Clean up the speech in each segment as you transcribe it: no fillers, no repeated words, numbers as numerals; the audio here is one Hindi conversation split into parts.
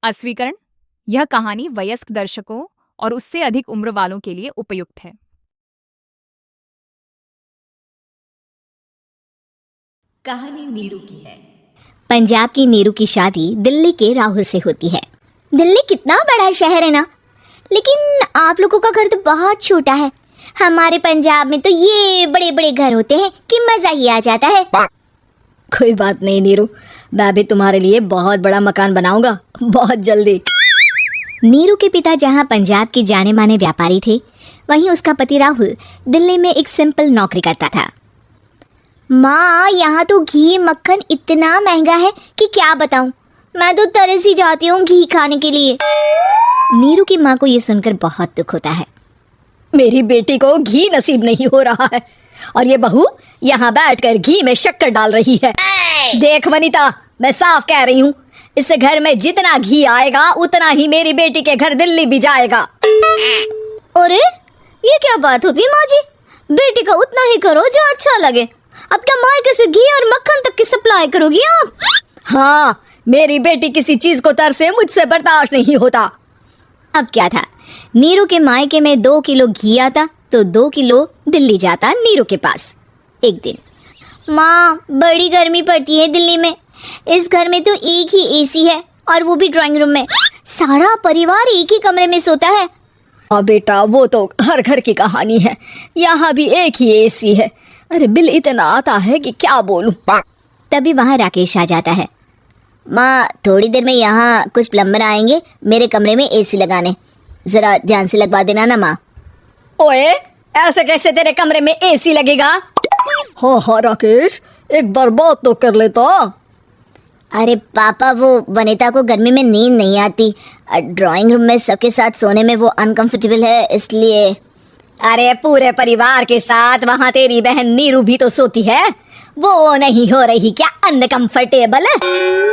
अस्वीकरण। यह कहानी वयस्क दर्शकों और उससे अधिक उम्र वालों के लिए उपयुक्त है। कहानी नीरू की है। पंजाब की नीरू की शादी दिल्ली के राहुल से होती है। दिल्ली कितना बड़ा शहर है ना, लेकिन आप लोगों का घर तो बहुत छोटा है। हमारे पंजाब में तो ये बड़े बड़े घर होते हैं कि मजा ही आ जाता है। कोई बात नहीं नीरू, मैं भी तुम्हारे लिए बहुत बड़ा मकान बनाऊंगा बहुत जल्दी। नीरू के पिता जहाँ पंजाब के जाने माने व्यापारी थे, वहीं उसका पति राहुल दिल्ली में एक सिंपल नौकरी करता था। माँ, यहाँ तो घी मक्खन इतना महंगा है कि क्या बताऊँ। मैं तो तरस ही जाती हूँ घी खाने के लिए। नीरू की माँ को ये सुनकर बहुत दुख होता है। मेरी बेटी को घी नसीब नहीं हो रहा है और ये बहू यहाँ बैठकर घी में शक्कर डाल रही है। देख वनिता, मैं साफ कह रही हूँ, इस घर में जितना घी आएगा उतना ही मेरी बेटी के घर दिल्ली भी जाएगा। अरे ये क्या बात होती है माँ जी? बेटी का उतना ही करो जो अच्छा लगे। अब क्या मायके से घी और मक्खन तक की सप्लाई करोगी आप? हाँ, मेरी बेटी किसी चीज को तरसे मुझसे बर्दाश्त नहीं होता। अब क्या था, नीरू के मायके में 2 किलो घी आता तो 2 किलो दिल्ली जाता नीरू के पास। एक दिन, माँ बड़ी गर्मी पड़ती है दिल्ली में। इस घर में तो एक ही एसी है और वो भी ड्राइंग रूम में। सारा परिवार एक ही कमरे में सोता है। हाँ बेटा, वो तो हर घर की कहानी है। यहाँ भी एक ही एसी है। अरे बिल इतना आता है कि क्या बोलूं। तभी वहाँ राकेश आ जाता है। माँ, थोड़ी देर में यहाँ कुछ प्लम्बर आएंगे मेरे कमरे में एसी लगाने, जरा ध्यान से लगवा देना ना माँ। ओए, ऐसे कैसे तेरे कमरे में एसी लगेगा? हाँ राकेश, एक बार बात तो कर लेता। अरे पापा, वो वनिता को गर्मी में नींद नहीं आती। ड्राइंग रूम में सबके साथ सोने में वो अनकंफर्टेबल है, इसलिए। अरे पूरे परिवार के साथ वहाँ तेरी बहन नीरू भी तो सोती है। वो नहीं हो रही क्या अनकंफर्टेबल?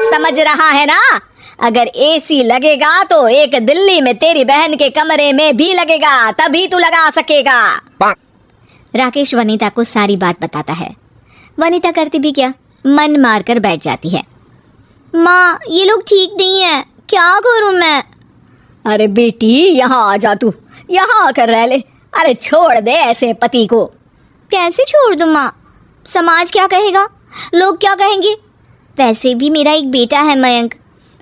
समझ रहा है ना? अगर एसी लगेगा तो एक दिल्ली में तेरी बहन के कमरे में भी लगेगा, तभी तू लगा सकेगा। राकेश वनिता को सारी बात बताता है। वनिता करती भी क्या, मन मार कर बैठ जाती है। माँ, ये लोग ठीक नहीं है, क्या करूँ मैं? अरे बेटी, यहाँ आ जा, तू यहाँ आकर रह ले। अरे छोड़ दे ऐसे पति को। कैसे छोड़ दूँ माँ? समाज क्या कहेगा, लोग क्या कहेंगे? वैसे भी मेरा एक बेटा है मयंक।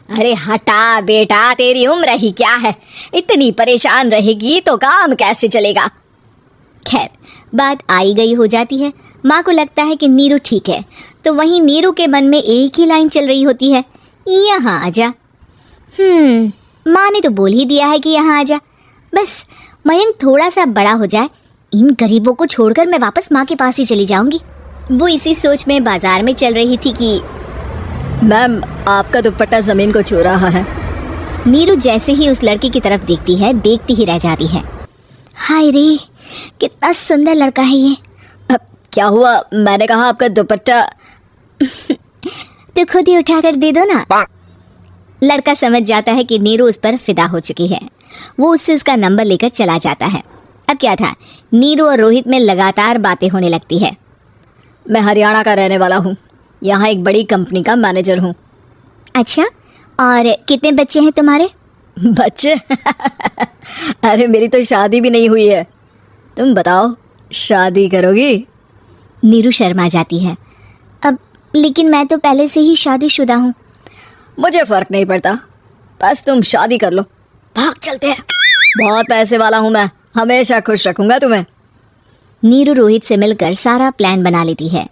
अरे हटा बेटा, तेरी उम्र ही क्या है, इतनी परेशान रहेगी तो काम कैसे चलेगा। खैर, बात आई गई हो जाती है। माँ को लगता है कि नीरू ठीक है, तो वहीं नीरू के मन में एक ही लाइन चल रही होती है, यहाँ आजा। माँ ने तो बोल ही दिया है कि यहाँ आजा। बस मयंक थोड़ा सा बड़ा हो जाए, इन गरीबों को छोड़कर मैं वापस माँ के पास ही चली जाऊंगी। वो इसी सोच में बाजार में चल रही थी कि मैम, आपका दुपट्टा जमीन को छू रहा है। नीरू जैसे ही उस लड़की की तरफ देखती है, देखती ही रह जाती है। हाय रे, कितना सुंदर लड़का है ये। अब क्या हुआ? मैंने कहा आपका दुपट्टा। तो खुद ही उठाकर दे दो ना। लड़का समझ जाता है कि नीरू उस पर फिदा हो चुकी है। वो उससे उसका नंबर लेकर चला जाता है। अब क्या था, नीरू और रोहित में लगातार बातें होने लगती है। मैं हरियाणा का रहने वाला हूँ, यहाँ एक बड़ी कंपनी का मैनेजर हूँ। अच्छा, और कितने बच्चे हैं तुम्हारे? बच्चे? अरे मेरी तो शादी भी नहीं हुई है। तुम बताओ, शादी करोगी? नीरू शर्मा जाती है। अब लेकिन मैं तो पहले से ही शादीशुदा हूँ। मुझे फर्क नहीं पड़ता, बस तुम शादी कर लो। भाग चलते हैं, बहुत पैसे वाला हूँ मैं, हमेशा खुश रखूंगा तुम्हें। नीरू रोहित से मिलकर सारा प्लान बना लेती है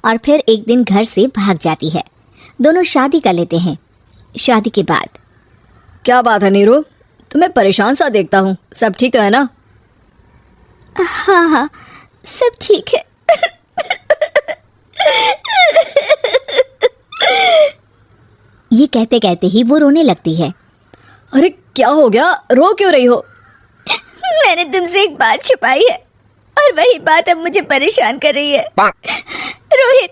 और फिर एक दिन घर से भाग जाती है। दोनों शादी कर लेते हैं। शादी के बाद, क्या बात है नीरू, तुम्हें परेशान सा देखता हूँ, सब ठीक तो है ना? हाँ, सब ठीक है। ये कहते कहते ही वो रोने लगती है। अरे क्या हो गया, रो क्यों रही हो? मैंने तुमसे एक बात छुपाई है और वही बात अब मुझे परेशान कर रही है। रोहित,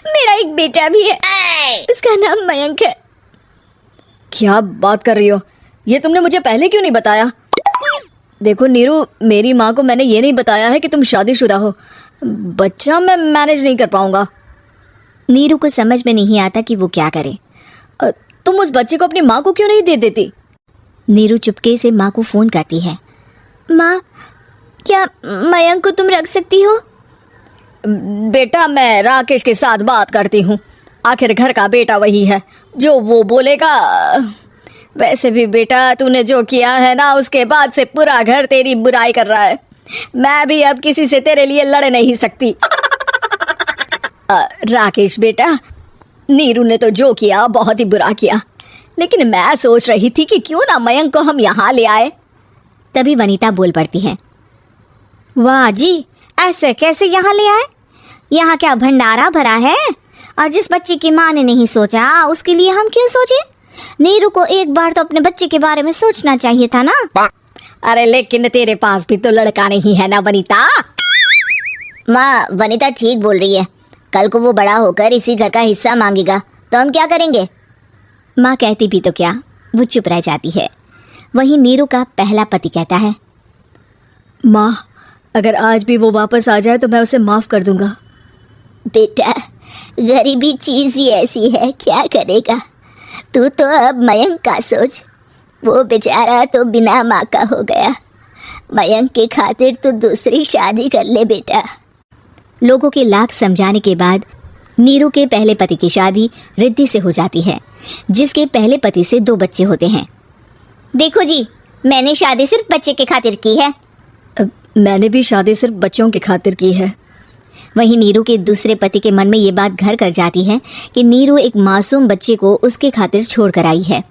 मेरा एक बेटा भी है, उसका नाम मयंक है। क्या बात कर रही हो? ये तुमने मुझे पहले क्यों नहीं बताया? देखो नीरू, मेरी माँ को मैंने ये नहीं बताया है कि तुम शादीशुदा हो। बच्चा मैं मैनेज नहीं कर पाऊंगा। नीरू को समझ में नहीं आता कि वो क्या करे। तुम उस बच्चे को अपनी माँ को क्यों नहीं दे देती? नीरू चुपके से माँ को फोन करती है। माँ, क्या मयंक को तुम रख सकती हो? बेटा, मैं राकेश के साथ बात करती हूँ। आखिर घर का बेटा वही है, जो वो बोलेगा। वैसे भी बेटा, तूने जो किया है ना, उसके बाद से पूरा घर तेरी बुराई कर रहा है। मैं भी अब किसी से तेरे लिए लड़ नहीं सकती। राकेश बेटा, नीरू ने तो जो किया बहुत ही बुरा किया, लेकिन मैं सोच रही थी कि क्यों ना मयंक को हम यहाँ ले आए। तभी वनीता बोल पड़ती है। वाह जी, ऐसे कैसे यहाँ ले आए? यहाँ क्या भंडारा भरा है? और जिस बच्चे की माँ ने नहीं सोचा, उसके लिए हम क्यों सोचे? नीरू को एक बार तो अपने बच्चे के बारे में सोचना चाहिए था ना। अरे लेकिन तेरे पास भी तो लड़का नहीं है ना वनीता। माँ, वनीता ठीक बोल रही है। कल को वो बड़ा होकर इसी घर का हिस्सा मांगेगा तो हम क्या करेंगे? माँ कहती भी तो क्या, वो चुप रह जाती है। वहीं नीरू का पहला पति कहता है। माँ, अगर आज भी वो वापस आ जाए तो मैं उसे माफ कर दूंगा। बेटा, गरीबी चीज ही ऐसी है, क्या करेगा? तू तो अब मयंक का सोच। वो बेचारा तो बिना माँ का हो गया। मयंक के खातिर तू दूसरी शादी कर ले बेटा। लोगों के लाख समझाने के बाद नीरू के पहले पति की शादी रिद्धि से हो जाती है, जिसके पहले पति से 2 बच्चे होते हैं। देखो जी, मैंने शादी सिर्फ बच्चे के खातिर की है। मैंने भी शादी सिर्फ बच्चों के खातिर की है। वहीं नीरू के दूसरे पति के मन में ये बात घर कर जाती है कि नीरू एक मासूम बच्चे को उसके खातिर छोड़ कर आई है।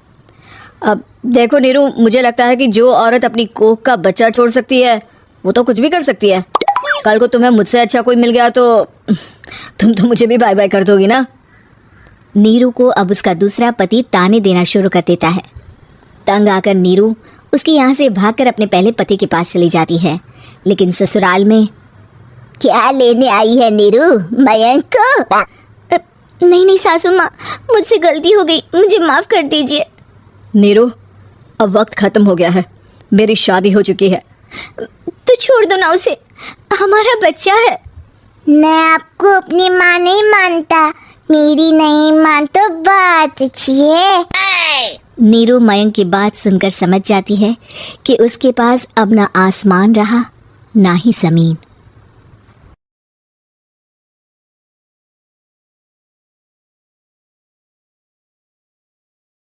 अब देखो नीरू, मुझे लगता है कि जो औरत अपनी कोख का बच्चा छोड़ सकती है, वो तो कुछ भी कर सकती है। कल को तुम्हें मुझसे अच्छा कोई मिल गया तो तुम तो मुझे भी बाय बाय कर दोगी ना। नीरू को अब उसका दूसरा पति ताने देना शुरू कर देता है। तंग आकर नीरू उसके यहाँ से भागकर अपने पहले पति के पास चली जाती है। लेकिन ससुराल में क्या लेने आई है नीरू, मयंक को? नहीं सासू माँ, मुझसे गलती हो गई, मुझे माफ कर दीजिए। नीरू, अब वक्त खत्म हो गया है, मेरी शादी हो चुकी है। तो छोड़ दो ना उसे, हमारा बच्चा है। मैं आपको अपनी माँ नहीं मानता, मेरी नहीं मान तो बात अच्छी है। नीरू मयंक की बात सुनकर समझ जाती है कि उसके पास अब ना आसमान रहा ना ही जमीन।